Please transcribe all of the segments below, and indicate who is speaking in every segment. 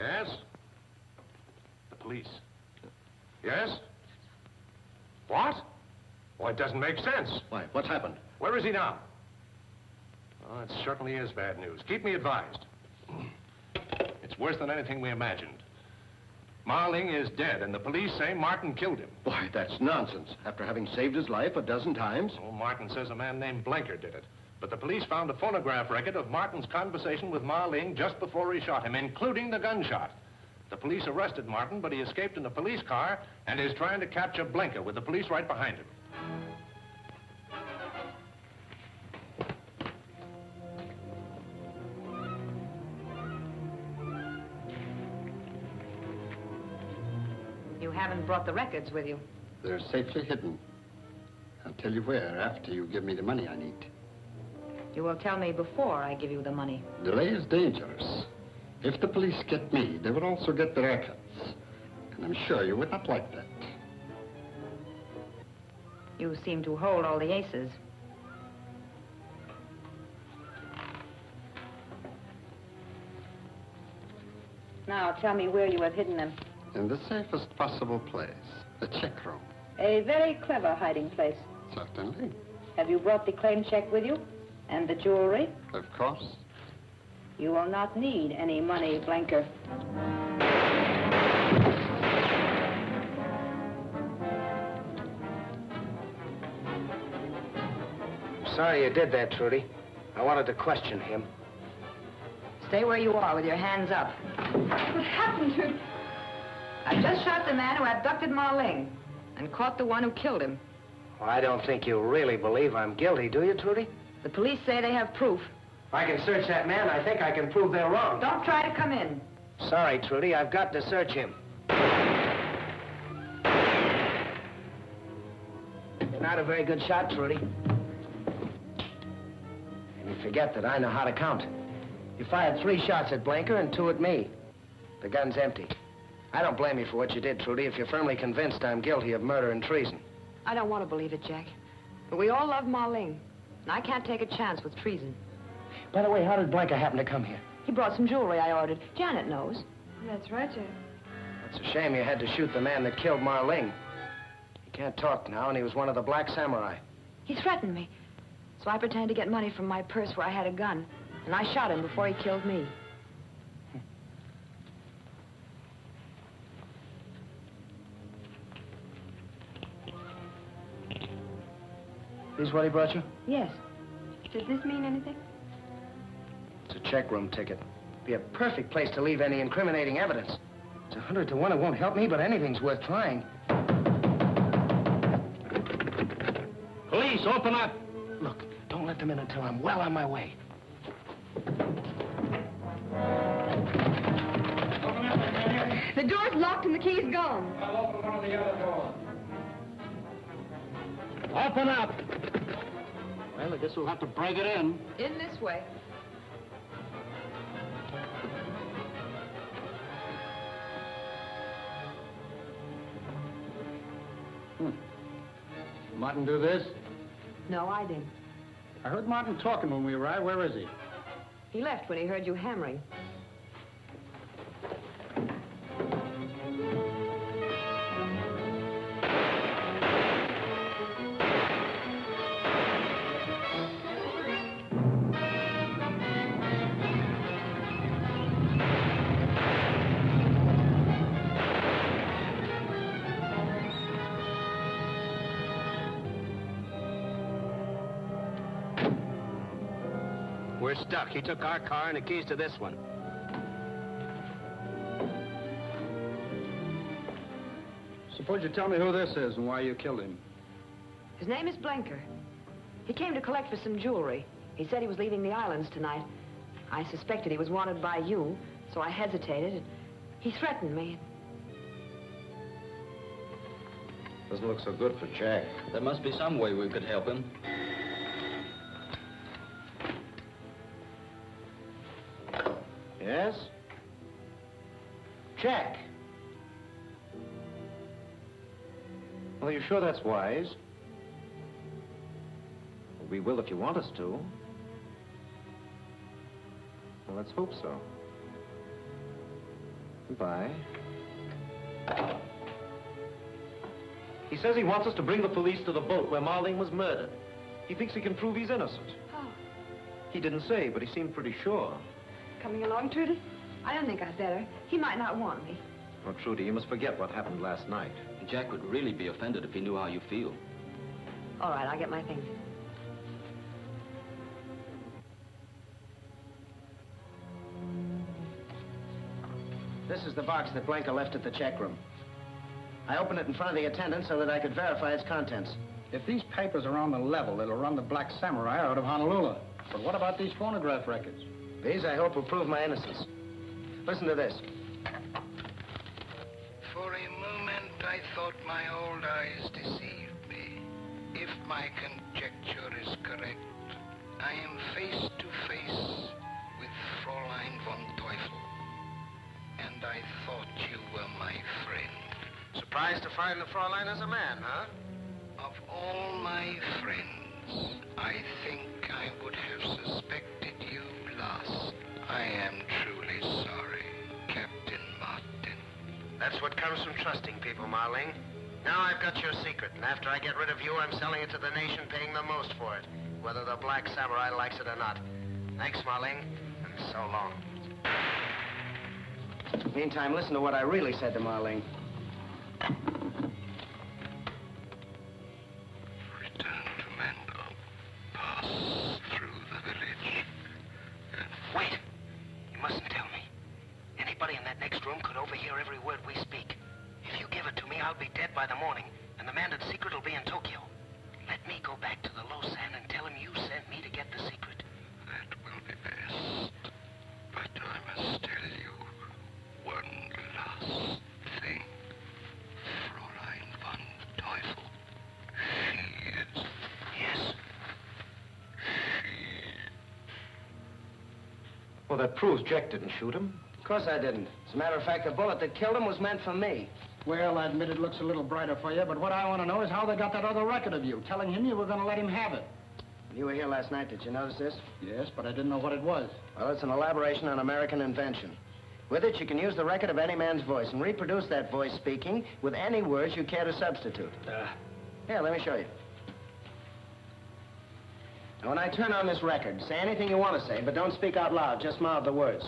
Speaker 1: Yes? The police. Yes? What? Well, it doesn't make sense.
Speaker 2: Why? What's happened?
Speaker 1: Where is he now? Oh, it certainly is bad news. Keep me advised. It's worse than anything we imagined. Marling is dead, and the police say Martin killed him.
Speaker 2: Boy, that's nonsense. After having saved his life a dozen times.
Speaker 1: Oh, Martin says a man named Blenker did it. But the police found a phonograph record of Martin's conversation with Marling just before he shot him, including the gunshot. The police arrested Martin, but he escaped in a police car and is trying to capture Blenker with the police right behind him.
Speaker 3: You haven't brought the records with you.
Speaker 4: They're safely hidden. I'll tell you where after you give me the money I need.
Speaker 3: You will tell me before I give you the money.
Speaker 4: Delay is dangerous. If the police get me, they will also get the records. And I'm sure you would not like that.
Speaker 3: You seem to hold all the aces. Now, tell me where you have hidden them.
Speaker 4: In the safest possible place, the check room.
Speaker 3: A very clever hiding place.
Speaker 4: Certainly.
Speaker 3: Have you brought the claim check with you? And the jewelry?
Speaker 4: Of course.
Speaker 3: You will not need any money, Blenker.
Speaker 5: Sorry you did that, Trudy. I wanted to question him.
Speaker 3: Stay where you are with your hands up.
Speaker 6: What happened to...
Speaker 3: I just shot the man who abducted Marling and caught the one who killed him.
Speaker 5: Well, I don't think you really believe I'm guilty, do you, Trudy?
Speaker 3: The police say they have proof.
Speaker 5: If I can search that man, I think I can prove they're wrong.
Speaker 3: Don't try to come in.
Speaker 5: Sorry, Trudy, I've got to search him. You're not a very good shot, Trudy. And you forget that I know how to count. You fired 3 shots at Blenker and 2 at me. The gun's empty. I don't blame you for what you did, Trudy, if you're firmly convinced I'm guilty of murder and treason.
Speaker 3: I don't want to believe it, Jack. But we all love Marling, and I can't take a chance with treason.
Speaker 5: By the way, how did Blenker happen to come here?
Speaker 3: He brought some jewelry I ordered. Janet knows.
Speaker 6: That's right, Jack.
Speaker 5: It's a shame you had to shoot the man that killed Marling. He can't talk now, and he was one of the Black Samurai.
Speaker 3: He threatened me. So I pretended to get money from my purse where I had a gun. And I shot him before he killed me.
Speaker 5: This what he brought you?
Speaker 3: Yes.
Speaker 6: Does this mean anything?
Speaker 5: It's a check room ticket. Be a perfect place to leave any incriminating evidence. It's 100 to 1 it won't help me, but anything's worth trying.
Speaker 2: Police, open up!
Speaker 5: Look, don't let them in until I'm well on my way.
Speaker 6: The door's locked and the key's gone.
Speaker 2: I'll open one of the other doors. Open up! Well, I guess we'll have to break it in.
Speaker 3: In this way.
Speaker 4: Martin do this?
Speaker 3: No, I didn't.
Speaker 4: I heard Martin talking when we arrived. Where is he?
Speaker 3: He left when he heard you hammering.
Speaker 5: We're stuck. He took our car and the keys to this one.
Speaker 4: Suppose you tell me who this is and why you killed him.
Speaker 3: His name is Blenker. He came to collect for some jewelry. He said he was leaving the islands tonight. I suspected he was wanted by you, so I hesitated. He threatened me.
Speaker 2: Doesn't look so good for Jack.
Speaker 7: There must be some way we could help him.
Speaker 5: Yes? Jack.
Speaker 2: Well, you sure that's wise? We will if you want us to. Well, let's hope so.
Speaker 5: Goodbye.
Speaker 2: He says he wants us to bring the police to the boat where Marlene was murdered. He thinks he can prove he's innocent.
Speaker 3: Oh,
Speaker 2: He didn't say, but he seemed pretty sure.
Speaker 3: coming along, Trudy? I don't think I'd better. He might not want me.
Speaker 2: Oh, Trudy, you must forget what happened last night.
Speaker 7: Jack would really be offended if he knew how you feel.
Speaker 3: All right, I'll get my things.
Speaker 5: This is the box that Blanker left at the check room. I opened it in front of the attendant so that I could verify its contents.
Speaker 8: If these papers are on the level, it'll run the Black Samurai out of Honolulu. But what about these phonograph records?
Speaker 5: These, I hope, will prove my innocence. Listen to this.
Speaker 9: For a moment, I thought my old eyes deceived me. If my conjecture is correct, I am face to face with Fräulein von Teufel. And I thought you were my friend.
Speaker 5: Surprised to find the Fräulein as a man, huh?
Speaker 9: Of all my friends, I think I would have suspected you last. I am truly sorry, Captain Martin.
Speaker 5: That's what comes from trusting people, Marlene. Now I've got your secret, and after I get rid of you, I'm selling it to the nation, paying the most for it, whether the Black Samurai likes it or not. Thanks, Marlene, and so long. Meantime, listen to what I really said to Marlene.
Speaker 9: Return to Mando. Pass through the village.
Speaker 5: Wait! You mustn't tell me. Anybody in that next room could overhear every word we speak. If you give it to me, I'll be dead by the morning, and the Mandan secret will be in Tokyo. Let me go back to the Losan and tell him you sent me to get the secret.
Speaker 9: That will be best. But I must tell you one last thing. Fräulein von Teufel. She is...
Speaker 5: Yes?
Speaker 2: Well, that proves Jack didn't shoot him.
Speaker 5: Of course I didn't. As a matter of fact, the bullet that killed him was meant for me.
Speaker 8: Well, I admit it looks a little brighter for you, but what I want to know is how they got that other record of you, telling him you were going to let him have it.
Speaker 5: You were here last night. Did you notice this?
Speaker 8: Yes, but I didn't know what it was.
Speaker 5: Well, it's an elaboration on American invention. With it, you can use the record of any man's voice and reproduce that voice speaking with any words you care to substitute. Here, let me show you. Now, when I turn on this record, say anything you want to say, but don't speak out loud. Just mouth the words.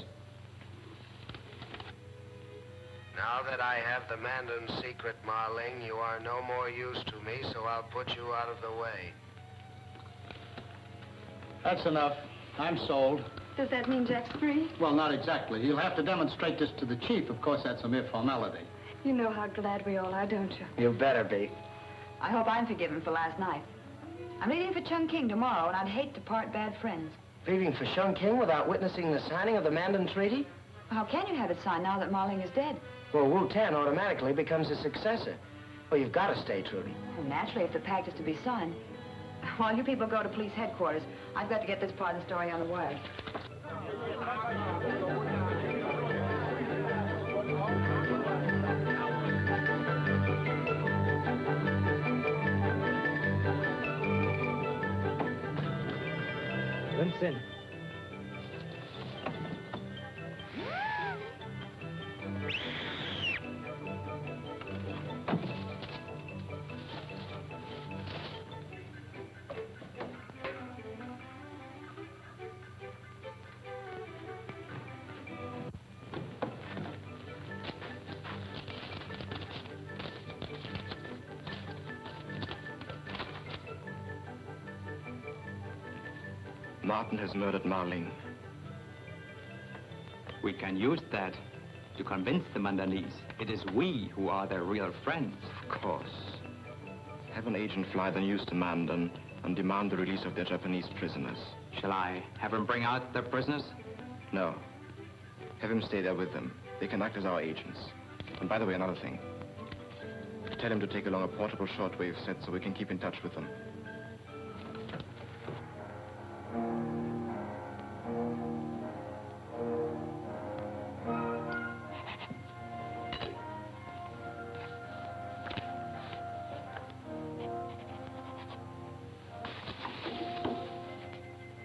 Speaker 5: Now that I have the Mandan secret, Marling, you are no more use to me, so I'll put you out of the way.
Speaker 8: That's enough. I'm sold.
Speaker 6: Does that mean Jack's free?
Speaker 8: Well, not exactly. He'll have to demonstrate this to the chief. Of course, that's a mere formality.
Speaker 6: You know how glad we all are, don't you?
Speaker 5: You better be.
Speaker 3: I hope I'm forgiven for last night. I'm leaving for Chungking tomorrow, and I'd hate to part bad friends.
Speaker 5: Leaving for Chungking without witnessing the signing of the Mandan Treaty?
Speaker 3: How can you have it signed now that Marling is dead?
Speaker 5: Well, Wu Tan automatically becomes his successor. Well, you've got to stay, Trudy.
Speaker 3: Well, naturally, if the pact is to be signed. While you people go to police headquarters, I've got to get this part of the story on the wire.
Speaker 2: Vincent.
Speaker 10: Martin has murdered Marlene.
Speaker 11: We can use that to convince the Mandanese it is we who are their real friends.
Speaker 10: Of course. Have an agent fly the news to Mandan and demand the release of their Japanese prisoners.
Speaker 11: Shall I have him bring out the prisoners?
Speaker 10: No. Have him stay there with them. They can act as our agents. And by the way, another thing. Tell him to take along a portable shortwave set so we can keep in touch with them.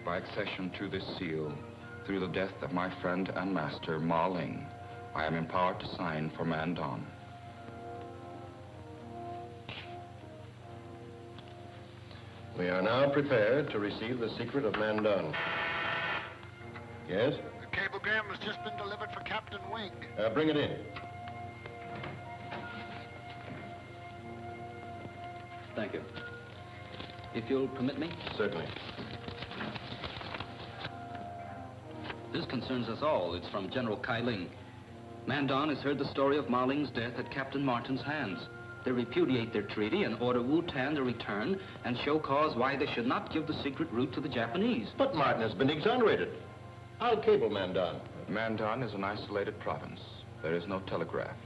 Speaker 12: By accession to this seal, through the death of my friend and master, Marling,
Speaker 10: I am empowered to sign for Mandon.
Speaker 1: We are now prepared to receive the secret of Mandon. Yes?
Speaker 8: The cablegram has just been delivered for Captain Wing.
Speaker 1: Bring it in.
Speaker 7: Thank you. If you'll permit me.
Speaker 1: Certainly.
Speaker 7: This concerns us all. It's from General Kai Ling. Mandon has heard the story of Ma Ling's death at Captain Martin's hands. They repudiate their treaty and order Wu-Tan to return and show cause why they should not give the secret route to the Japanese.
Speaker 1: But Martin has been exonerated. I'll cable Mandon.
Speaker 10: Mandon is an isolated province. There is no telegraph.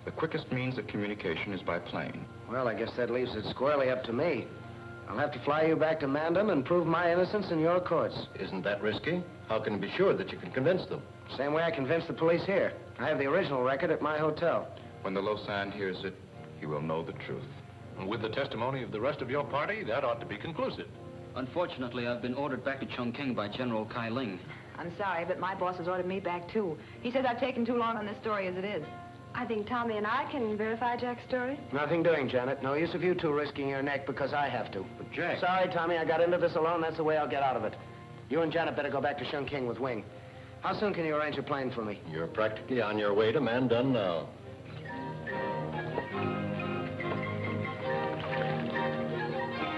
Speaker 10: The quickest means of communication is by plane.
Speaker 5: Well, I guess that leaves it squarely up to me. I'll have to fly you back to Mandon and prove my innocence in your courts.
Speaker 1: Isn't that risky? How can you be sure that you can convince them?
Speaker 5: Same way I convinced the police here. I have the original record at my hotel.
Speaker 10: When the Lausanne hears it, he will know the truth.
Speaker 1: And with the testimony of the rest of your party, that ought to be conclusive.
Speaker 7: Unfortunately, I've been ordered back to Chongqing by General Kai Ling.
Speaker 3: I'm sorry, but my boss has ordered me back, too. He says I've taken too long on this story as it is.
Speaker 6: I think Tommy and I can verify Jack's story.
Speaker 5: Nothing doing, Janet. No use of you two risking your neck because I have to.
Speaker 1: But Jack...
Speaker 5: Sorry, Tommy, I got into this alone. That's the way I'll get out of it. You and Janet better go back to Chongqing with Wing. How soon can you arrange a plane for me?
Speaker 1: You're practically on your way to Mandon now.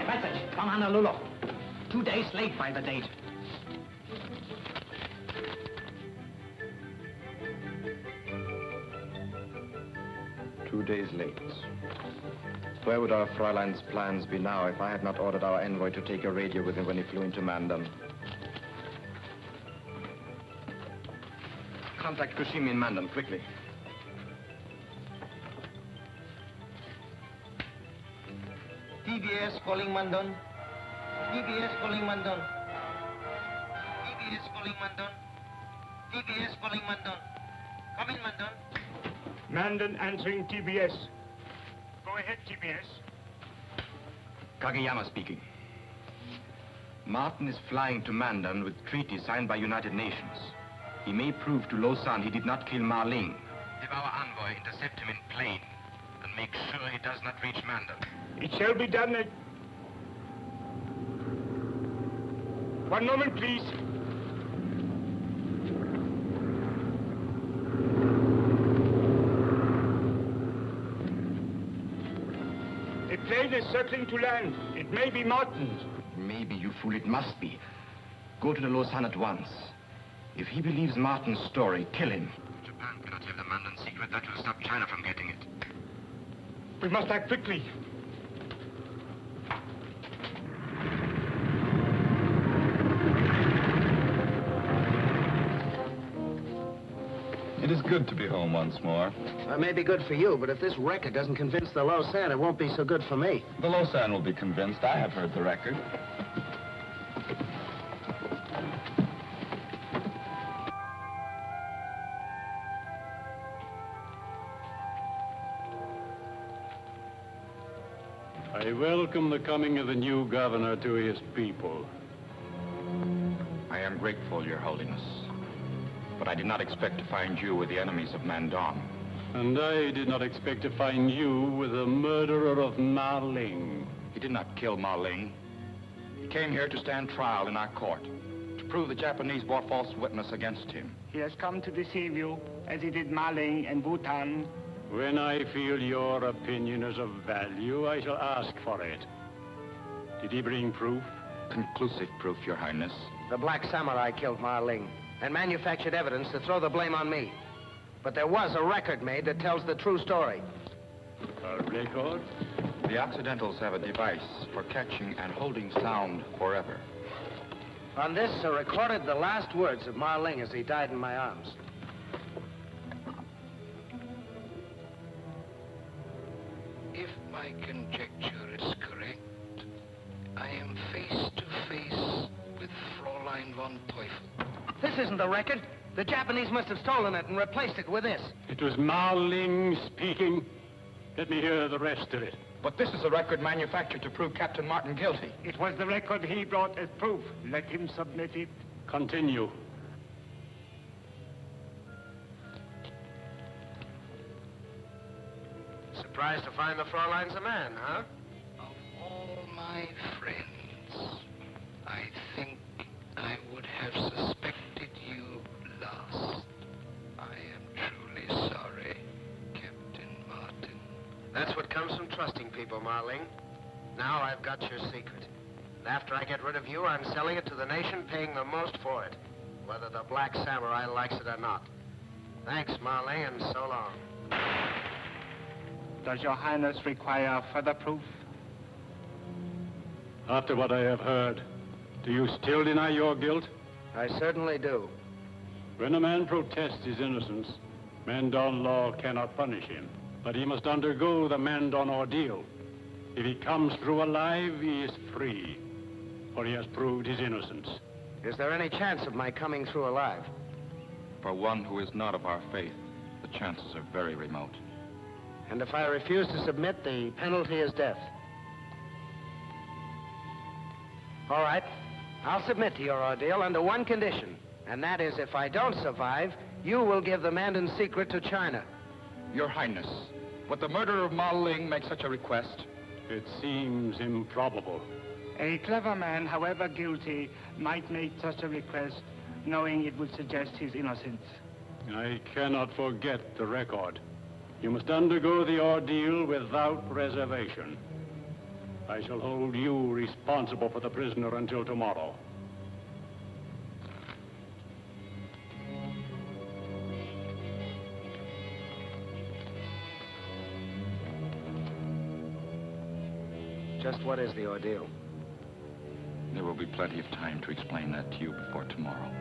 Speaker 12: Message from Honolulu. 2 days late by the date.
Speaker 10: Days late. Where would our Fräulein's plans be now if I had not ordered our envoy to take a radio with him when he flew into Mandon? Contact Kushimi in Mandon, quickly.
Speaker 5: TBS calling Mandon. TBS calling Mandon. TBS calling Mandon. TBS calling Mandon. Come in, Mandon.
Speaker 13: Mandon answering TBS. Go ahead, TBS.
Speaker 10: Kageyama speaking. Martin is flying to Mandon with treaty signed by United Nations. He may prove to Lausanne he did not kill Ma Ling. Have our envoy intercept him in plane and make sure he does not reach Mandon.
Speaker 13: It shall be done at... One moment, please. The plane is circling to land. It may be Martin's.
Speaker 10: Maybe, you fool, it must be. Go to the Lausanne at once. If he believes Martin's story, kill him. Japan cannot have the Mandon secret. That will stop China from getting it.
Speaker 13: We must act quickly.
Speaker 14: It is good to be home once more.
Speaker 5: It may be good for you, but if this record doesn't convince the Lausanne, it won't be so good for me.
Speaker 14: The Lausanne will be convinced. I have heard the record.
Speaker 15: I welcome the coming of the new governor to his people.
Speaker 10: I am grateful, Your Holiness. But I did not expect to find you with the enemies of Mandon.
Speaker 15: And I did not expect to find you with the murderer of Ma Ling.
Speaker 10: He did not kill Ma Ling. He came here to stand trial in our court, to prove the Japanese bore false witness against him.
Speaker 13: He has come to deceive you, as he did Ma Ling and Wu-Tan.
Speaker 15: When I feel your opinion is of value, I shall ask for it. Did he bring proof?
Speaker 10: Conclusive proof, Your Highness.
Speaker 5: The Black Samurai killed Ma Ling and manufactured evidence to throw the blame on me. But there was a record made that tells the true story.
Speaker 15: A record?
Speaker 10: The Occidentals have a device for catching and holding sound forever.
Speaker 5: On this are recorded the last words of Ma Ling as he died in my arms.
Speaker 9: If my conjecture is correct, I am face to face with Fräulein von Teufel.
Speaker 5: This isn't the record. The Japanese must have stolen it and replaced it with this.
Speaker 15: It was Ma Ling speaking. Let me hear the rest of it.
Speaker 10: But this is a record manufactured to prove Captain Martin guilty.
Speaker 13: It was the record he brought as proof. Let him submit it.
Speaker 15: Continue.
Speaker 5: Surprised to find the Fräulein's a man, huh?
Speaker 9: Of all my friends, I think I would have suspected you last. I am truly sorry, Captain Martin.
Speaker 5: That's what comes from trusting people, Marling. Now I've got your secret. And after I get rid of you, I'm selling it to the nation, paying the most for it, whether the Black Samurai likes it or not. Thanks, Marling, and so long.
Speaker 13: Does Your Highness require further proof?
Speaker 15: After what I have heard, do you still deny your guilt?
Speaker 5: I certainly do.
Speaker 15: When a man protests his innocence, Mandon law cannot punish him, but he must undergo the Mandon ordeal. If he comes through alive, he is free, for he has proved his innocence.
Speaker 5: Is there any chance of my coming through alive?
Speaker 10: For one who is not of our faith, the chances are very remote.
Speaker 5: And if I refuse to submit, the penalty is death. All right. I'll submit to your ordeal under one condition, and that is if I don't survive, you will give the Mandan secret to China.
Speaker 14: Your Highness, would the murderer of Ma Ling make such a request?
Speaker 15: It seems improbable.
Speaker 13: A clever man, however guilty, might make such a request, knowing it would suggest his innocence.
Speaker 15: I cannot forget the record. You must undergo the ordeal without reservation. I shall hold you responsible for the prisoner until tomorrow.
Speaker 5: Just what is the ordeal?
Speaker 10: There will be plenty of time to explain that to you before tomorrow.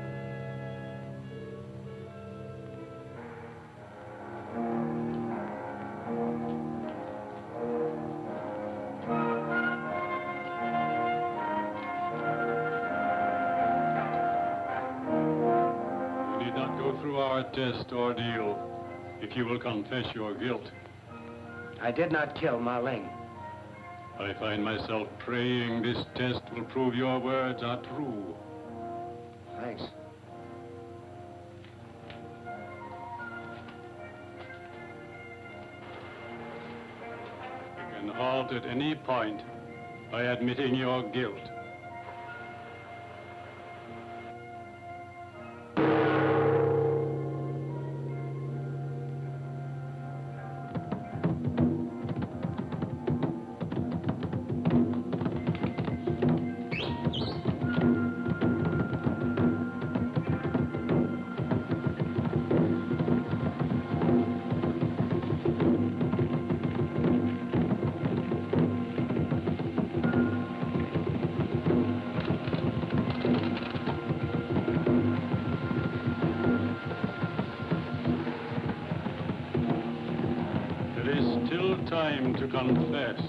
Speaker 15: You need not go through our test ordeal if you will confess your guilt.
Speaker 5: I did not kill Ma Ling.
Speaker 15: I find myself praying this test will prove your words are true.
Speaker 5: Thanks.
Speaker 15: You can halt at any point by admitting your guilt. Time to confess.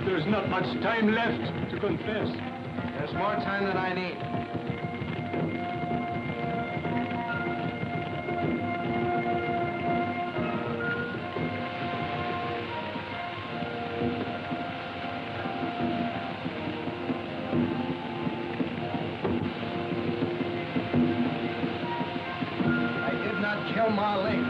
Speaker 15: There's not much time left to confess.
Speaker 5: There's more time than I need. I did not kill Ma Ling.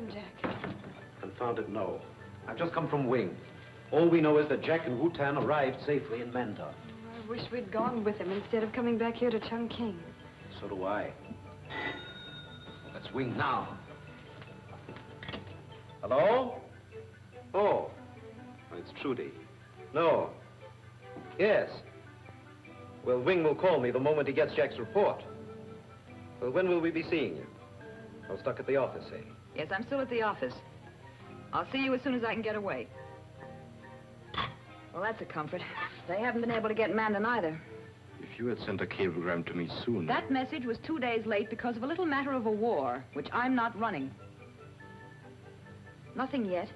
Speaker 3: him, Jack?
Speaker 2: Confound it, no. I've just come from Wing. All we know is that Jack and Wu-Tan arrived safely in Mandon.
Speaker 3: I wish we'd gone with him instead of coming back here to Chungking.
Speaker 2: So do I. Let's Wing now. Hello? Oh. It's Trudy. No. Yes. Well, Wing will call me the moment he gets Jack's report. Well, when will we be seeing you? I'm stuck at the office, eh?
Speaker 3: Yes, I'm still at the office. I'll see you as soon as I can get away. Well, that's a comfort. They haven't been able to get Mandan either.
Speaker 10: If you had sent a cablegram to me soon...
Speaker 3: That message was 2 days late because of a little matter of a war, which I'm not running. Nothing yet.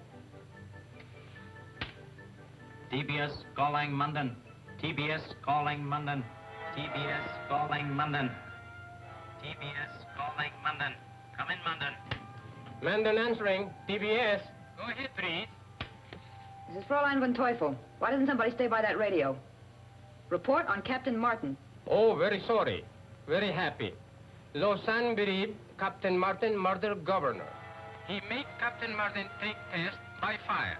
Speaker 12: TBS calling Mandan. TBS calling Mandan. TBS calling Mandan. TBS calling Mandan. Come in, Mandan.
Speaker 16: Mandan answering. TBS. Go ahead, please.
Speaker 3: This is Fräulein von Teufel. Why doesn't somebody stay by that radio? Report on Captain Martin.
Speaker 16: Oh, very sorry. Very happy. Lausanne believe Captain Martin murder governor. He make Captain Martin take test by fire.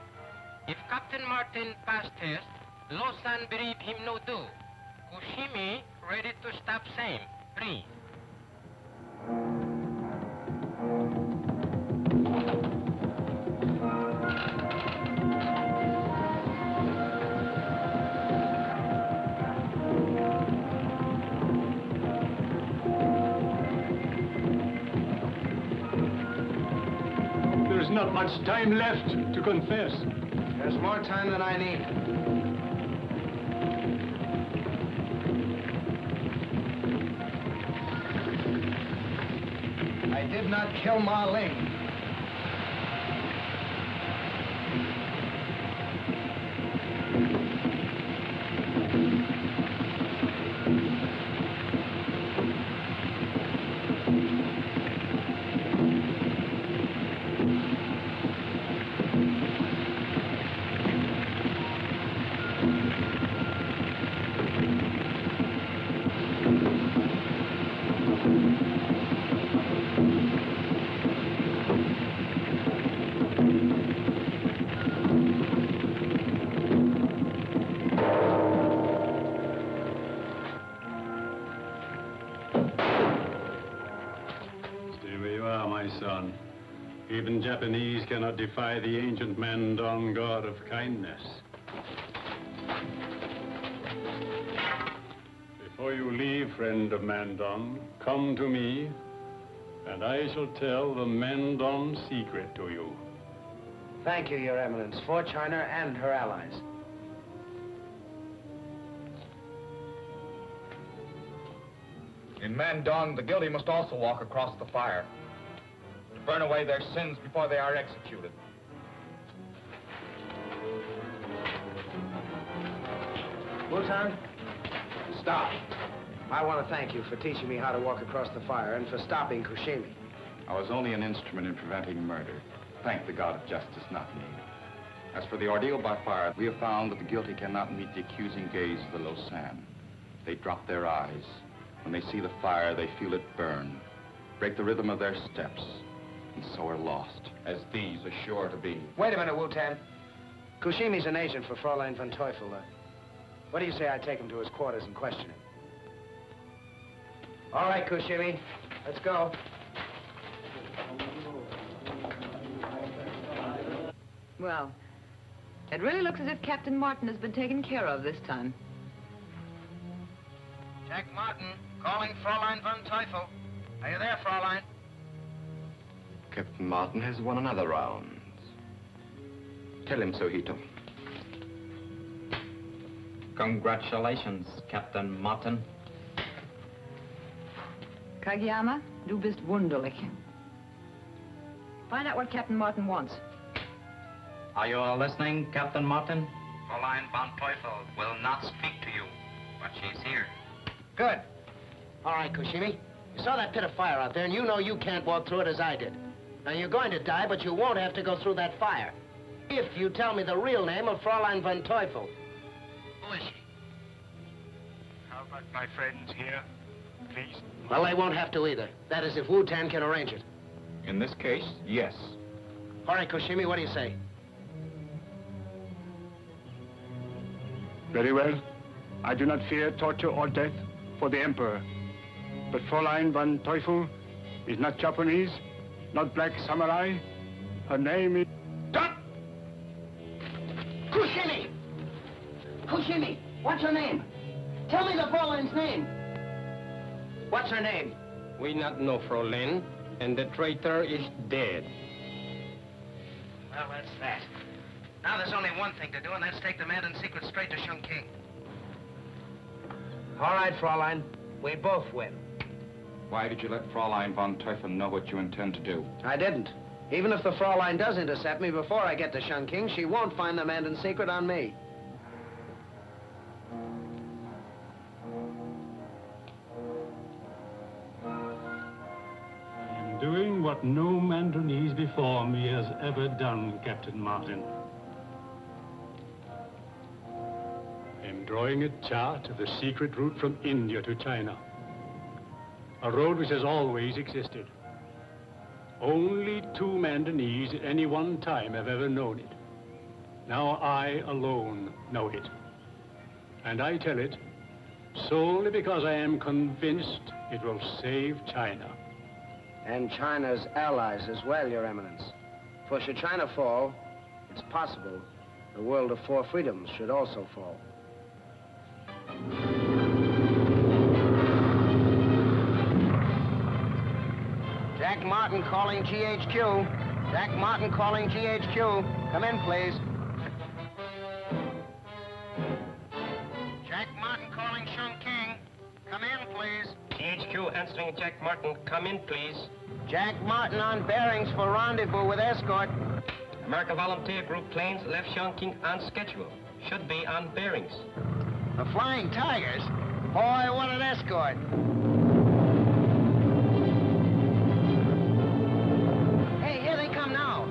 Speaker 16: If Captain Martin pass test, Lausanne believe him no do. Kushimi ready to stop same. Please.
Speaker 15: There's not much time left to confess.
Speaker 5: There's more time than I need. I did not kill Ma Ling.
Speaker 15: Son. Even Japanese cannot defy the ancient Mandan god of kindness. Before you leave, friend of Mandan, come to me, and I shall tell the Mandan secret to you.
Speaker 5: Thank you, Your Eminence, for China and her allies.
Speaker 14: In Mandan, the guilty must also walk across the fire, to burn away their sins before they are executed.
Speaker 5: Wu-Tan, stop. I want to thank you for teaching me how to walk across the fire and for stopping Kushimi.
Speaker 10: I was only an instrument in preventing murder. Thank the God of justice, not me. As for the ordeal by fire, we have found that the guilty cannot meet the accusing gaze of the Lausanne. They drop their eyes. When they see the fire, they feel it burn, break the rhythm of their steps, and so are lost, as these are sure to be.
Speaker 5: Wait a minute, Wu-Tan. Kushimi's an agent for Fräulein von Teufel. What do you say I take him to his quarters and question him? All right, Kushimi, let's go.
Speaker 3: Well, it really looks as if Captain Martin has been taken care of this time.
Speaker 5: Jack Martin, calling Fräulein von Teufel. Are you there, Fräulein?
Speaker 10: Captain Martin has won another round. Tell him so, Hito.
Speaker 12: Congratulations, Captain Martin.
Speaker 3: Kageyama, du bist wunderlich. Find out what Captain Martin wants.
Speaker 12: Are you all listening, Captain Martin? Fräulein von Teufel will not speak to you, but she's here.
Speaker 5: Good. All right, Kushimi. You saw that pit of fire out there, and you know you can't walk through it as I did. Now, you're going to die, but you won't have to go through that fire. If you tell me the real name of Fräulein von Teufel.
Speaker 16: Who is she? How about my friends here, please?
Speaker 5: Well, they won't have to either. That is, if Wu-Tan can arrange it.
Speaker 10: In this case, yes.
Speaker 5: All right, Koshimi, what do you say?
Speaker 13: Very well. I do not fear torture or death for the Emperor. But Fräulein von Teufel is not Japanese, not black samurai. Her name is...
Speaker 5: Stop! Koshimi! Koshimi, what's her name? Tell me the Fräulein's name. What's her name?
Speaker 16: We not know Fräulein, and the traitor is dead.
Speaker 5: Well, that's that. Now there's only one thing to do, and that's take the man in secret straight to Chongqing. All right, Fräulein. We both win.
Speaker 10: Why did you let Fräulein von Teufel know what you intend to do?
Speaker 5: I didn't. Even if the Fräulein does intercept me before I get to Chongqing, she won't find the man in secret on me.
Speaker 15: I'm doing what no Mandarinese before me has ever done, Captain Martin. I'm drawing a chart of the secret route from India to China. A road which has always existed. Only 2 Mandarinese at any one time have ever known it. Now I alone know it. And I tell it solely because I am convinced it will save China.
Speaker 5: And China's allies as well, Your Eminence. For should China fall, it's possible the world of 4 freedoms should also fall. Jack Martin calling GHQ. Jack Martin calling GHQ. Come in, please. Jack Martin calling Chongqing. Come in, please.
Speaker 16: GHQ answering Jack Martin. Come in, please.
Speaker 5: Jack Martin on bearings for rendezvous with escort.
Speaker 16: American Volunteer Group planes left Chongqing on schedule. Should be on bearings.
Speaker 5: The Flying Tigers? Boy, what an escort. Hey, here they come now.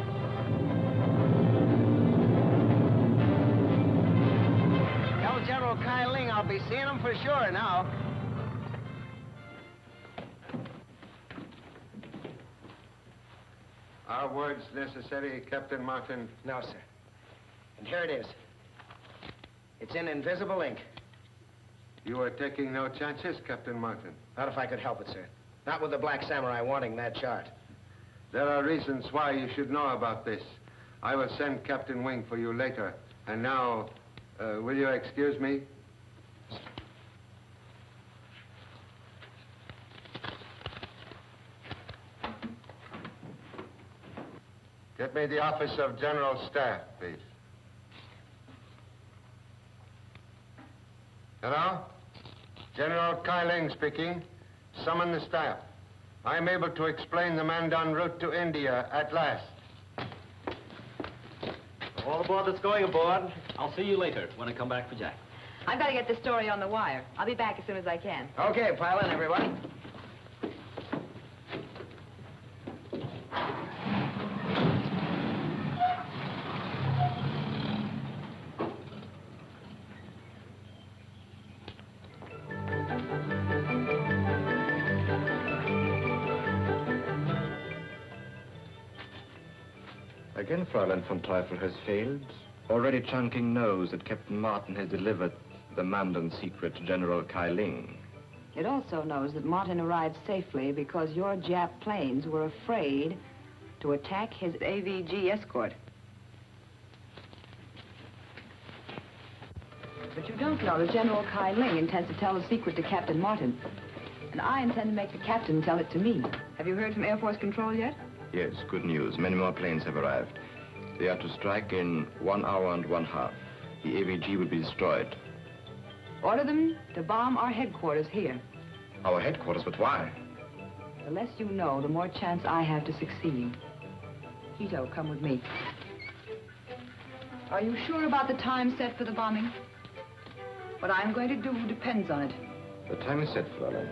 Speaker 5: Tell General Kai Ling I'll be seeing him for sure now.
Speaker 4: Are words necessary, Captain Martin?
Speaker 5: No, sir. And here it is. It's in invisible ink.
Speaker 4: You are taking no chances, Captain Martin.
Speaker 5: Not if I could help it, sir. Not with the Black Samurai wanting that chart.
Speaker 4: There are reasons why you should know about this. I will send Captain Wing for you later. And now, will you excuse me? Get me the office of General Staff, please. Hello? General Kai Ling speaking. Summon the staff. I'm able to explain the Mandan route to India at last.
Speaker 2: All aboard that's going aboard.
Speaker 11: I'll see you later when I come back for Jack.
Speaker 3: I've got to get this story on the wire. I'll be back as soon as I can.
Speaker 5: Okay, pile in, everybody.
Speaker 2: Again, Fräulein von Teufel has failed. Already Chongqing knows that Captain Martin has delivered the Mandan secret to General Kai Ling.
Speaker 3: It also knows that Martin arrived safely because your Jap planes were afraid to attack his AVG escort. But you don't know that General Kai Ling intends to tell the secret to Captain Martin. And I intend to make the captain tell it to me. Have you heard from Air Force Control yet?
Speaker 2: Yes, good news. Many more planes have arrived. They are to strike in 1 hour and 1/2. The AVG will be destroyed.
Speaker 3: Order them to bomb our headquarters here.
Speaker 2: Our headquarters, but why?
Speaker 3: The less you know, the more chance I have to succeed. Hito, come with me. Are you sure about the time set for the bombing? What I'm going to do depends on it.
Speaker 2: The time is set, Fräulein.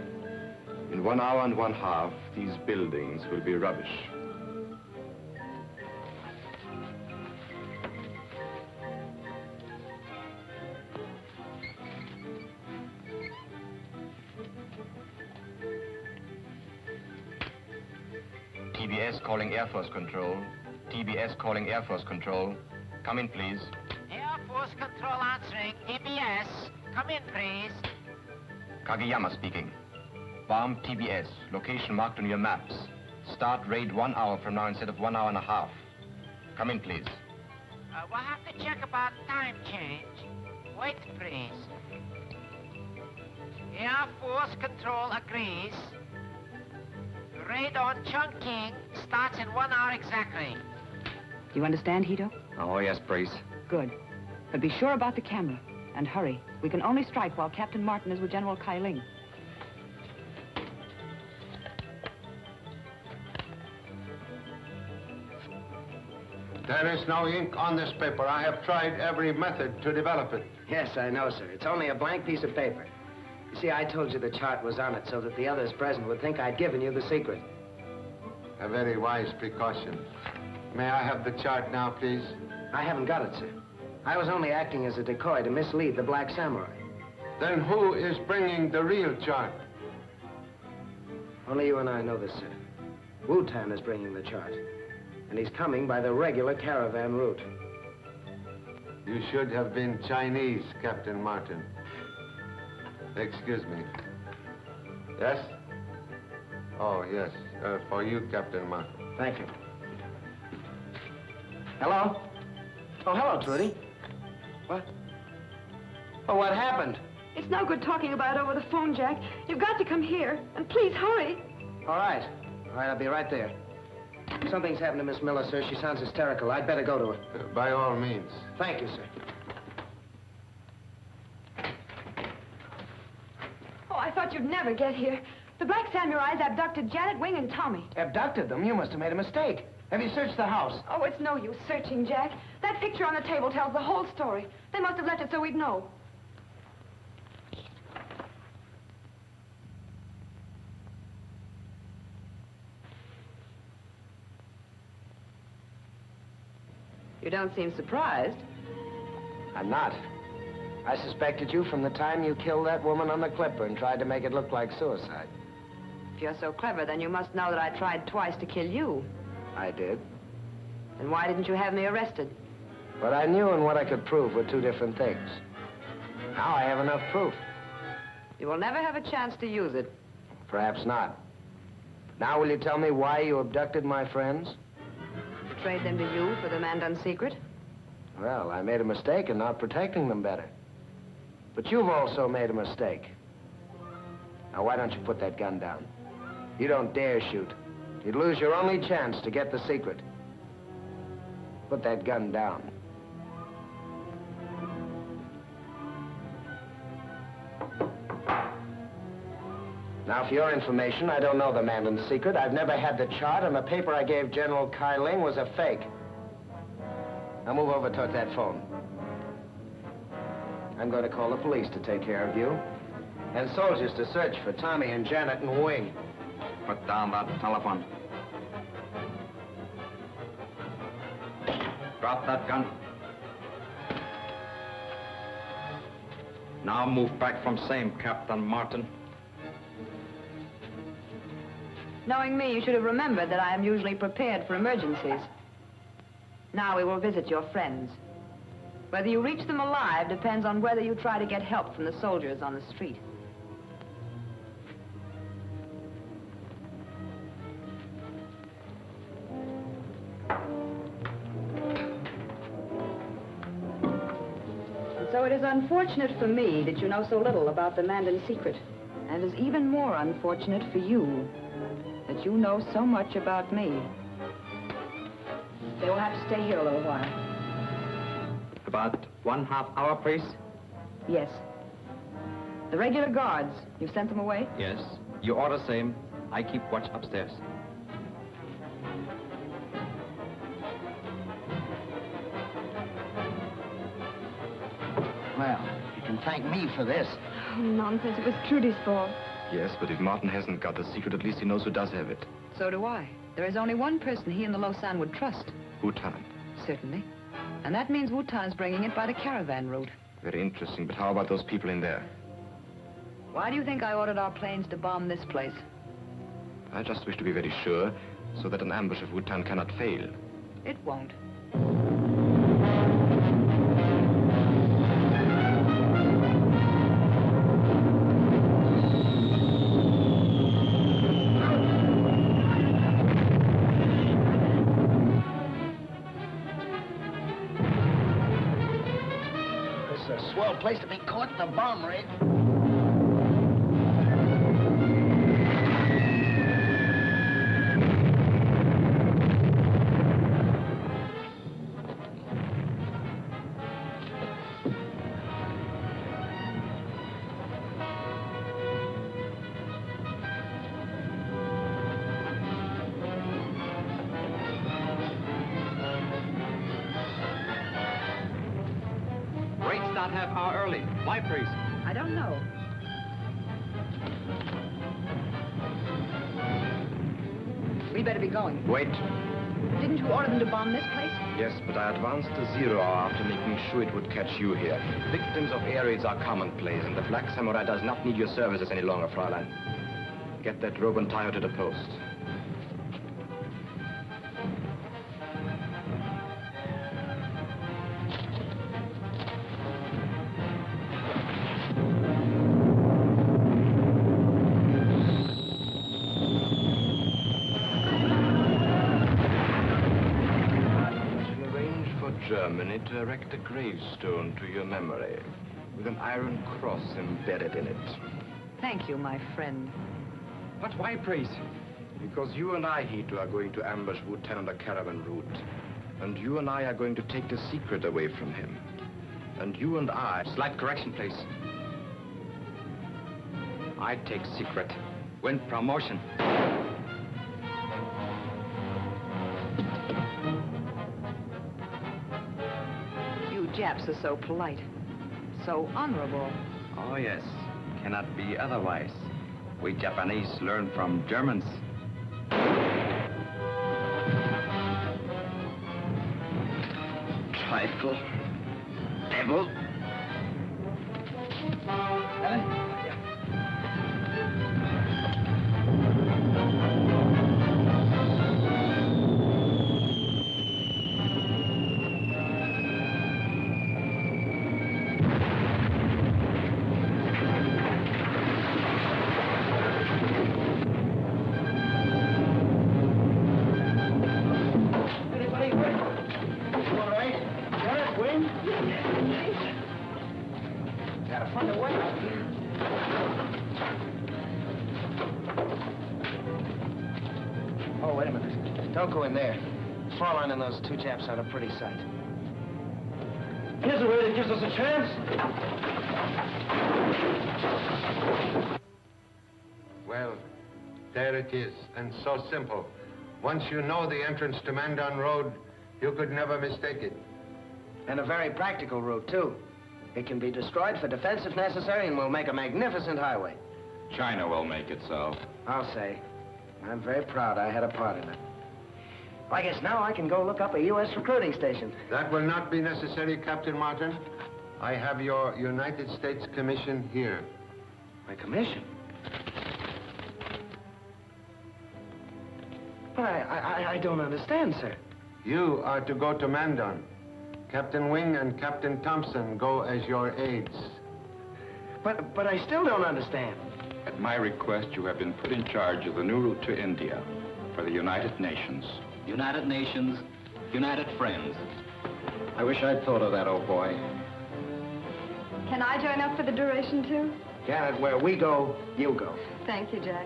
Speaker 2: In 1 hour and 1/2, these buildings will be rubbish.
Speaker 17: TBS calling Air Force Control. TBS calling Air Force Control. Come in, please.
Speaker 18: Air Force Control answering. TBS. Come in, please.
Speaker 17: Kageyama speaking. Bomb TBS. Location marked on your maps. Start raid 1 hour from now instead of 1 hour and a half. Come in, please.
Speaker 18: We'll have to check about time change. Wait, please. Air Force Control agrees. Raid on Chungking starts in 1 hour exactly.
Speaker 3: Do you understand, Hito?
Speaker 17: Oh, yes, please.
Speaker 3: Good. But be sure about the camera. And hurry. We can only strike while Captain Martin is with General Kai Ling.
Speaker 4: There is no ink on this paper. I have tried every method to develop it.
Speaker 2: Yes, I know, sir. It's only a blank piece of paper. You see, I told you the chart was on it so that the others present would think I'd given you the secret.
Speaker 4: A very wise precaution. May I have the chart now, please?
Speaker 2: I haven't got it, sir. I was only acting as a decoy to mislead the Black Samurai.
Speaker 4: Then who is bringing the real chart?
Speaker 2: Only you and I know this, sir. Wu-Tan is bringing the chart. And he's coming by the regular caravan route.
Speaker 4: You should have been Chinese, Captain Martin. Excuse me. Yes? Oh, yes. For you, Captain Martin.
Speaker 2: Thank you. Hello? Oh, hello, Trudy. What? Oh, what happened?
Speaker 6: It's no good talking about it over the phone, Jack. You've got to come here. And please, hurry.
Speaker 2: All right. All right, I'll be right there. Something's happened to Miss Miller, sir. She sounds hysterical. I'd better go to her.
Speaker 4: By all means.
Speaker 2: Thank you, sir.
Speaker 6: Oh, I thought you'd never get here. The Black Samurais abducted Janet, Wing, and Tommy.
Speaker 2: Abducted them? You must have made a mistake. Have you searched the house?
Speaker 6: Oh, it's no use searching, Jack. That picture on the table tells the whole story. They must have left it so we'd know.
Speaker 3: You don't seem surprised.
Speaker 2: I'm not. I suspected you from the time you killed that woman on the Clipper and tried to make it look like suicide.
Speaker 3: If you're so clever, then you must know that I tried twice to kill you.
Speaker 2: I did.
Speaker 3: Then why didn't you have me arrested?
Speaker 2: What I knew and what I could prove were two different things. Now I have enough proof.
Speaker 3: You will never have a chance to use it.
Speaker 2: Perhaps not. Now will you tell me why you abducted my friends?
Speaker 3: To trade them to you for the Mandan secret?
Speaker 2: Well, I made a mistake in not protecting them better. But you've also made a mistake. Now, why don't you put that gun down? You don't dare shoot. You'd lose your only chance to get the secret. Put that gun down. Now, for your information, I don't know the Mandan secret. I've never had the chart, and the paper I gave General Kai Ling was a fake. Now, move over toward that phone. I'm going to call the police to take care of you, and soldiers to search for Tommy and Janet and Wing.
Speaker 17: Put down that telephone. Drop that gun.
Speaker 12: Now move back from same, Captain Martin.
Speaker 3: Knowing me, you should have remembered that I am usually prepared for emergencies. Now we will visit your friends. Whether you reach them alive depends on whether you try to get help from the soldiers on the street. And so it is unfortunate for me that you know so little about the Mandan secret. And it is even more unfortunate for you that you know so much about me. They will have to stay here a little while.
Speaker 12: About 1/2 hour, please?
Speaker 3: Yes. The regular guards, you've sent them away?
Speaker 12: Yes. You order same. I keep watch upstairs.
Speaker 2: Well, you can thank me for this.
Speaker 6: Oh, nonsense. It was Trudy's fault.
Speaker 17: Yes, but if Martin hasn't got the secret, at least he knows who does have it.
Speaker 3: So do I. There is only one person he and the Lausanne would trust.
Speaker 17: Wu-Tan.
Speaker 3: Certainly. And that means Wu-Tan is bringing it by the caravan route.
Speaker 17: Very interesting, but how about those people in there?
Speaker 3: Why do you think I ordered our planes to bomb this place?
Speaker 17: I just wish to be very sure, so that an ambush of Wu-Tan cannot fail.
Speaker 3: It won't.
Speaker 8: This is a swell place to be caught in a bomb raid.
Speaker 11: Raid start half hour early. Why, priest?
Speaker 3: I don't know. We better be going.
Speaker 17: Wait.
Speaker 3: Didn't you order them to bomb this place?
Speaker 17: Yes, but I advanced to 0 hour after making sure it would catch you here. Victims of air raids are commonplace, and the Black Samurai does not need your services any longer, Fräulein. Get that rope and tie her to the post. Germany to erect a gravestone to your memory with an iron cross embedded in it.
Speaker 3: Thank you, my friend.
Speaker 11: But why, priest?
Speaker 17: Because you and I, Hito, are going to ambush Wu-Ten on the caravan route. And you and I are going to take the secret away from him. And you and I...
Speaker 11: Slight correction, please. I take secret. Win promotion.
Speaker 3: Japs are so polite, so honorable.
Speaker 11: Oh, yes. Cannot be otherwise. We Japanese learn from Germans.
Speaker 8: Trifle. Devil.
Speaker 2: Oh, wait a minute. Don't go in there. Fräulein and those two Japs are a pretty sight. Here's a way that gives us a chance.
Speaker 4: Well, there it is, and so simple. Once you know the entrance to Mandan Road, you could never mistake it.
Speaker 2: And a very practical route, too. It can be destroyed for defense if necessary, and will make a magnificent highway.
Speaker 10: China will make it so.
Speaker 2: I'll say. I'm very proud I had a part in it. I guess now I can go look up a U.S. recruiting station.
Speaker 4: That will not be necessary, Captain Martin. I have your United States commission here.
Speaker 2: My commission? But I don't understand, sir.
Speaker 4: You are to go to Mandan. Captain Wing and Captain Thompson go as your aides.
Speaker 2: But I still don't understand.
Speaker 10: At my request, you have been put in charge of the new route to India for the United Nations.
Speaker 7: United Nations, United Friends.
Speaker 2: I wish I'd thought of that, old boy.
Speaker 6: Can I join up for the duration, too?
Speaker 2: Janet, where we go, you go.
Speaker 6: Thank you, Jack.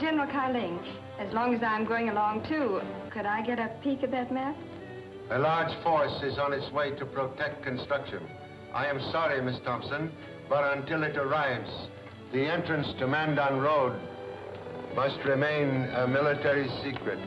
Speaker 6: General Kailing, as long as I'm going along, too, could I get a peek at that map?
Speaker 4: A large force is on its way to protect construction. I am sorry, Miss Thompson, but until it arrives, the entrance to Mandan Road must remain a military secret.